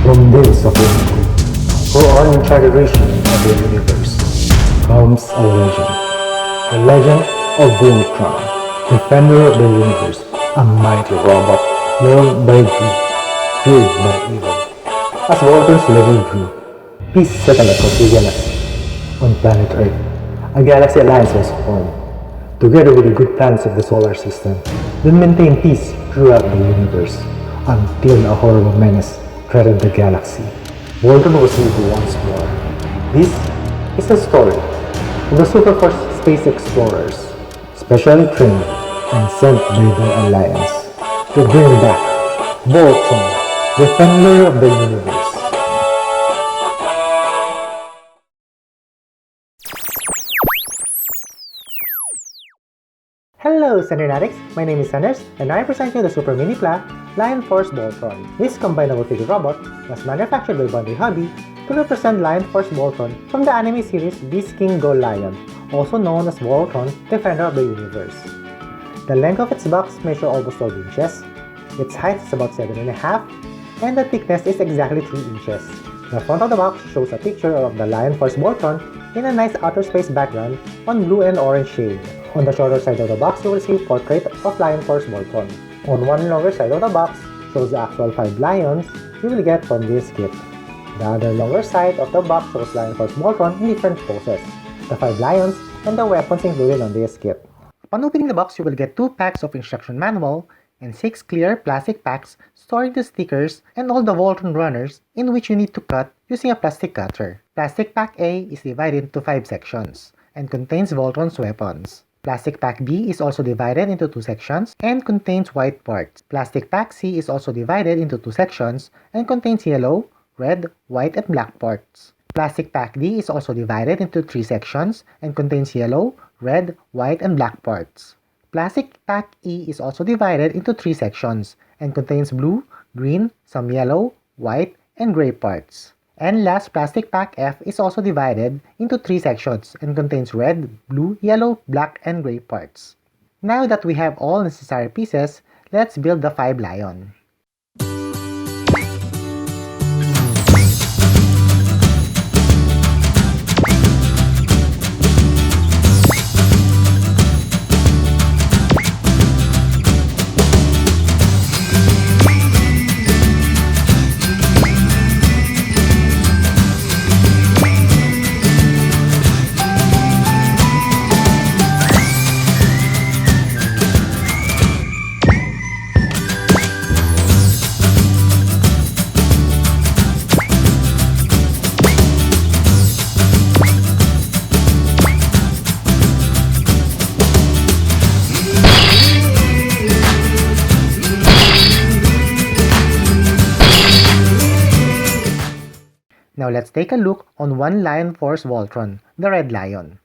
From days of Infinity, for uncharted region of the universe, comes a legend. The legend of Voltron, defender of the universe, a mighty robot loved by good, feared by evil. As Voltron's legend grew, peace settled across the galaxy. On planet Earth, a galaxy alliance was formed, together with the good planets of the solar system, that maintained peace throughout the universe, until a horrible menace threatened the galaxy. Voltron was evil once more. This is the story of the Superforce space explorers, specially trained and sent by the Alliance to bring back Voltron, defender of the universe. Hello, Sandernatics! My name is Sanders, and I present you the Super MiniPla Lion Force Voltron. This combinable figure robot was manufactured by Bandai Hobby to represent Lion Force Voltron from the anime series Beast King Go Lion, also known as Voltron, Defender of the Universe. The length of its box measures almost 12 inches, its height is about 7.5, and the thickness is exactly 3 inches. The front of the box shows a picture of the Lion Force Voltron in a nice outer space background on blue and orange shade. On the shorter side of the box, you will see a portrait of Lion Force Voltron. On one longer side of the box shows the actual 5 lions you will get from this kit. The other longer side of the box shows Lion Force Voltron in different poses, the 5 lions, and the weapons included on this kit. Upon opening the box, you will get 2 packs of instruction manual and 6 clear plastic packs storing the stickers and all the Voltron runners in which you need to cut using a plastic cutter. Plastic Pack A is divided into 5 sections and contains Voltron's weapons. Plastic Pack B is also divided into 2 sections and contains white parts. Plastic Pack C is also divided into 2 sections and contains yellow, red, white, and black parts. Plastic Pack D is also divided into 3 sections and contains yellow, red, white, and black parts. Plastic Pack E is also divided into 3 sections and contains blue, green, some yellow, white, and gray parts. And last, Plastic Pack F is also divided into 3 sections and contains red, blue, yellow, black, and gray parts. Now that we have all necessary pieces, let's build the 5 lion. Now let's take a look on one Lion Force Voltron, the Red Lion.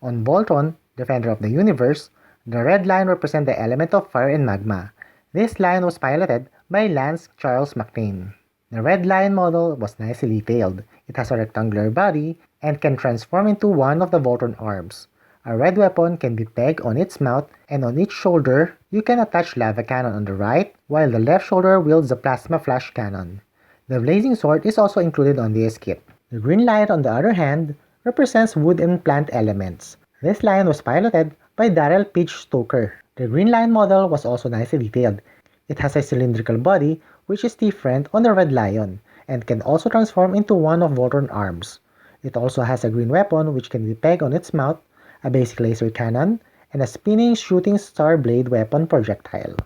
On Voltron, Defender of the Universe, the Red Lion represents the element of fire and magma. This lion was piloted by Lance Charles McLean. The Red Lion model was nicely detailed. It has a rectangular body and can transform into one of the Voltron arms. A red weapon can be pegged on its mouth, and on each shoulder, you can attach lava cannon on the right, while the left shoulder wields the plasma flash cannon. The blazing sword is also included on this kit. The green lion, on the other hand, represents wood and plant elements. This lion was piloted by Darrell Page Stoker. The green lion model was also nicely detailed. It has a cylindrical body, which is different on the red lion, and can also transform into one of Voltron arms. It also has a green weapon which can be pegged on its mouth, a basic laser cannon, and a spinning shooting star blade weapon projectile.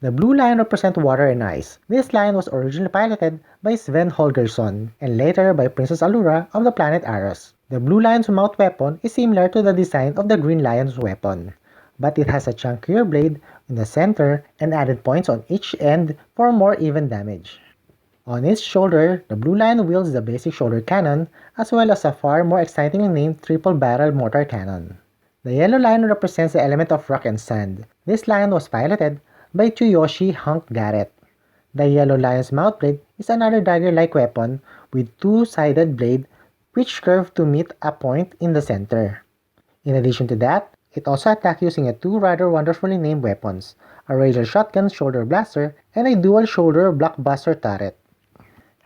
The blue lion represents water and ice. This lion was originally piloted by Sven Holgersson and later by Princess Allura of the planet Aros. The blue lion's mouth weapon is similar to the design of the green lion's weapon, but it has a chunkier blade in the center and added points on each end for more even damage. On its shoulder, the blue lion wields the basic shoulder cannon as well as a far more excitingly named triple barrel mortar cannon. The yellow lion represents the element of rock and sand. This lion was piloted by Tsuyoshi Hunk Garrett. The yellow lion's mouth blade is another dagger-like weapon with 2-sided blade which curve to meet a point in the center. In addition to that, it also attacks using 2 rather wonderfully named weapons, a razor shotgun shoulder blaster and a dual shoulder blockbuster turret.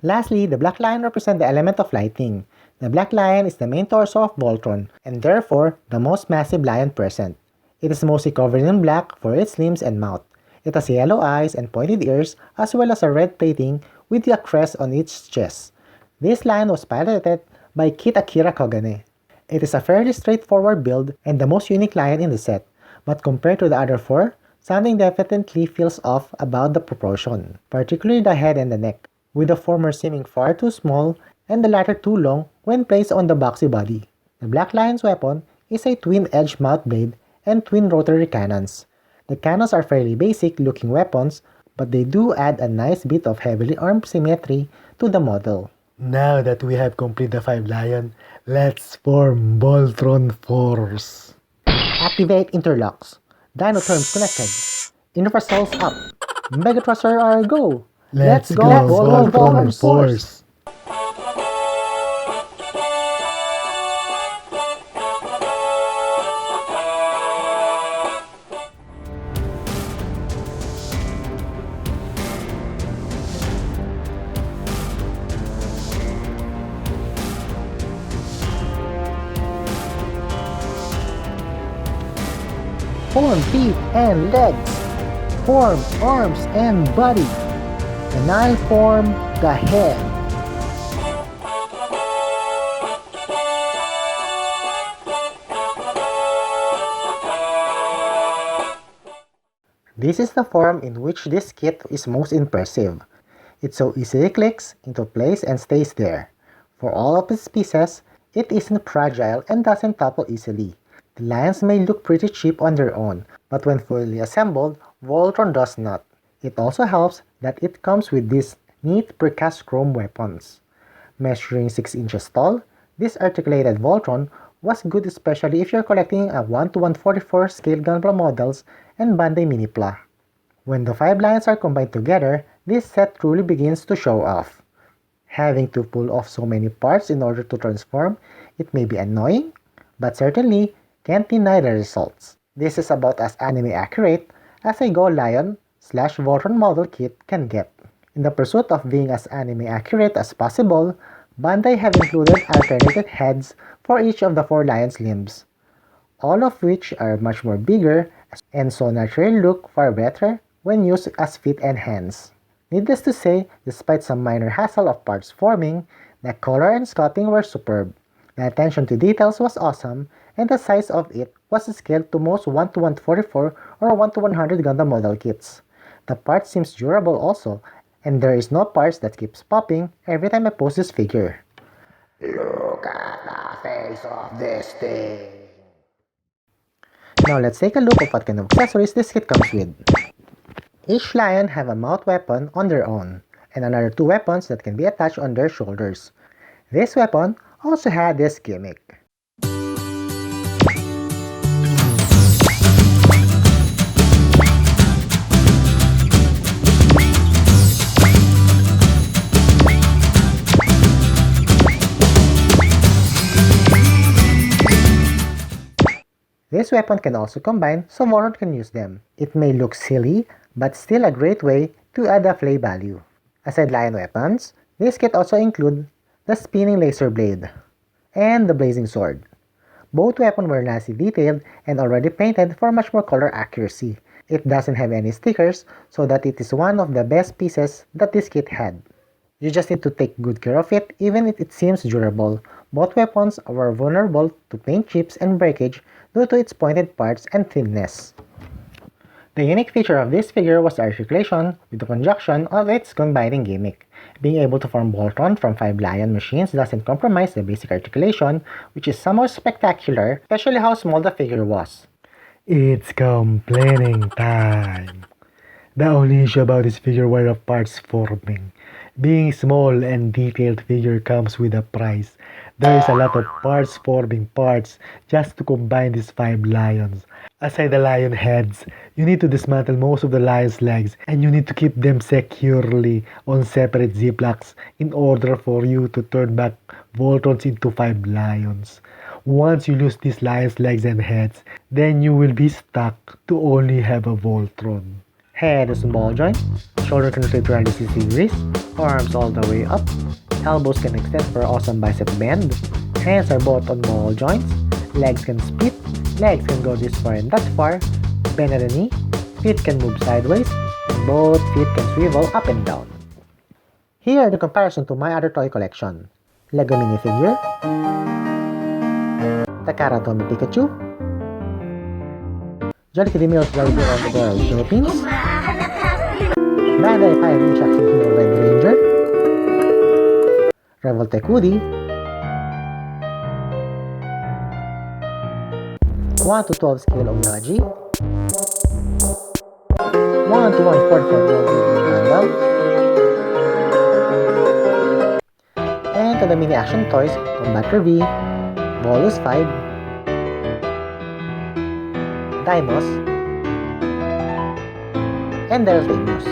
Lastly, the black lion represents the element of lighting. The black lion is the main torso of Voltron, and therefore the most massive lion present. It is mostly covered in black for its limbs and mouth. It has yellow eyes and pointed ears, as well as a red plating with a crest on its chest. This lion was piloted by Kit Akira Kogane. It is a fairly straightforward build and the most unique lion in the set, but compared to the other four, something definitely feels off about the proportion, particularly the head and the neck, with the former seeming far too small and the latter too long when placed on the boxy body. The Black Lion's weapon is a twin-edged mouth blade and twin rotary cannons. The cannons are fairly basic looking weapons, but they do add a nice bit of heavily armed symmetry to the model. Now that we have completed the 5 lion, let's form Voltron Force. Activate interlocks. Dino terms connected. Universals up. Mega Thruster R go. Let's go Voltron Force. Form feet and legs. Form arms and body. And I form the head. This is the form in which this kit is most impressive. It so easily clicks into place and stays there. For all of its pieces, it isn't fragile and doesn't topple easily. The lions may look pretty cheap on their own, but when fully assembled, Voltron does not. It also helps that it comes with these neat precast chrome weapons. Measuring 6 inches tall, this articulated Voltron was good especially if you're collecting a 1:144 scale Gunpla models and Bandai MiniPla. When the 5 lions are combined together, this set truly begins to show off. Having to pull off so many parts in order to transform, it may be annoying, but certainly can't deny the results. This is about as anime accurate as a Go Lion/Voltron model kit can get. In the pursuit of being as anime accurate as possible, Bandai have included alternated heads for each of the 4 lions' limbs, all of which are much more bigger and so naturally look far better when used as feet and hands. Needless to say, despite some minor hassle of parts forming, the color and sculpting were superb. The attention to details was awesome, and the size of it was scaled to most 1:144 or 1:100 Gundam model kits. The part seems durable also, and there is no parts that keeps popping every time I post this figure. Look at the face of this thing! Now let's take a look at what kind of accessories this kit comes with. Each lion have a mount weapon on their own, and another 2 weapons that can be attached on their shoulders. This weapon also had this gimmick. This weapon can also combine so Voltron can use them. It may look silly, but still a great way to add a play value. Aside lion weapons, this kit also includes the spinning laser blade and the blazing sword. Both weapons were nicely detailed and already painted for much more color accuracy. It doesn't have any stickers, so that it is one of the best pieces that this kit had. You just need to take good care of it even if it seems durable. Both weapons were vulnerable to paint chips and breakage due to its pointed parts and thinness. The unique feature of this figure was the articulation with the conjunction of its combining gimmick. Being able to form Voltron from 5 lion machines doesn't compromise the basic articulation, which is somewhat spectacular, especially how small the figure was. It's complaining time. The only issue about this figure were the parts forming. Being small and detailed figure comes with a price. There is a lot of parts forming parts just to combine these 5 lions. Aside the lion heads, you need to dismantle most of the lion's legs and you need to keep them securely on separate ziplocks in order for you to turn back Voltrons into 5 lions. Once you lose these lions' legs and heads, then you will be stuck to only have a Voltron. Head is ball joint, shoulder can rotate 360 degrees, arms all the way up, elbows can extend for awesome bicep bend, hands are both on ball joints, legs can split, legs can go this far and that far, bend at the knee, feet can move sideways, and both feet can swivel up and down. Here are the comparison to my other toy collection. Lego minifigure, Takara Tomy Pikachu, Jolly Kitty Meals Jolly Beer on the Door Philippines, Bandai 5-inch Action Hero Red Ranger, Revoltech Woody, 1 to 12 scale of Naji, 1 to 1/4 of Gundam, and to the mini action toys Combatter V, Volus 5, Dimos, and Deltamus.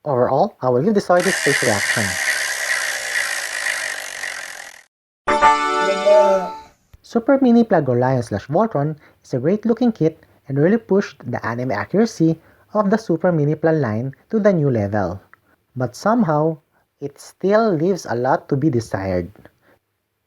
Overall, I will give this toy this space reaction. Super MiniPla Lion / Voltron is a great looking kit and really pushed the anime accuracy of the Super MiniPla line to the new level. But somehow, it still leaves a lot to be desired.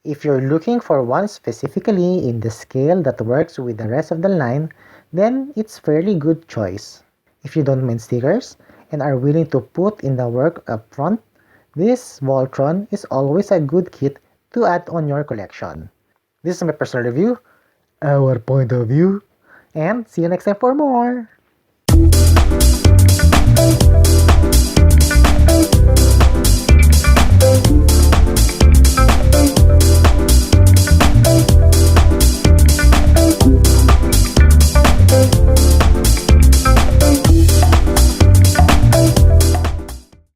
If you're looking for one specifically in the scale that works with the rest of the line, then it's fairly good choice. If you don't mind stickers and are willing to put in the work up front, this Voltron is always a good kit to add on your collection. This is my personal review, our point of view, and see you next time for more!